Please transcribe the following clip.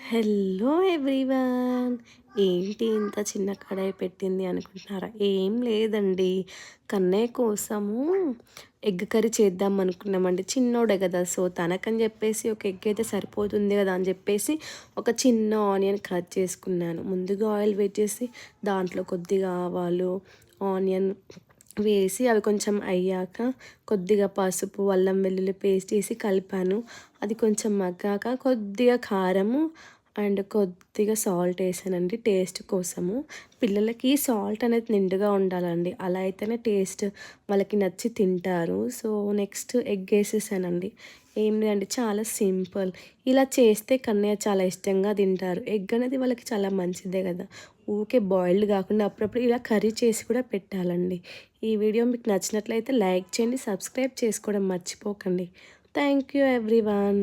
Hello everyone. ఏంటి ఇంత చిన్న కడాయి పెట్టింది అనుకుంటున్నారా? ఏం లేదండి. కన్నయ్య కోసము ఎగ్ కర్రీ చేద్దాం అనుకున్నామండి. చిన్నోడే కదా! సో, తనకని చెప్పేసి ఒక ఎగ్ అయితే సరిపోతుంది కదా అని చెప్పేసి ఒక చిన్న ఆనియన్ కట్ చేసుకున్నాను. ముందుగా ఆయిల్ పెట్టేసి దాంట్లో కొద్దిగా ఆవాలు, ఆనియన్ వేసి అవి కొంచెం అయ్యాక కొద్దిగా పసుపు, అల్లం వెల్లుల్లి పేస్ట్ వేసి కలిపాను. అది కొంచెం మగ్గాక కొద్దిగా కారము అండ్ కొద్దిగా సాల్ట్ వేసానండి టేస్ట్ కోసము. పిల్లలకి సాల్ట్ అనేది నిండుగా ఉండాలండి. అలా అయితేనే టేస్ట్ వాళ్ళకి నచ్చి తింటారు. సో, నెక్స్ట్ ఎగ్ వేసేసానండి. ఏం లేదండి, చాలా సింపుల్. ఇలా చేస్తే కన్నయ్య చాలా ఇష్టంగా తింటారు. ఎగ్ అనేది వాళ్ళకి చాలా మంచిదే కదా! ఊకే బాయిల్డ్ కాకుండా అప్పుడప్పుడు ఇలా కర్రీ చేసి కూడా పెట్టాలండి. ఈ వీడియో మీకు నచ్చినట్లయితే లైక్ చేయండి, సబ్స్క్రైబ్ చేసుకోవడం మర్చిపోకండి. Thank you everyone.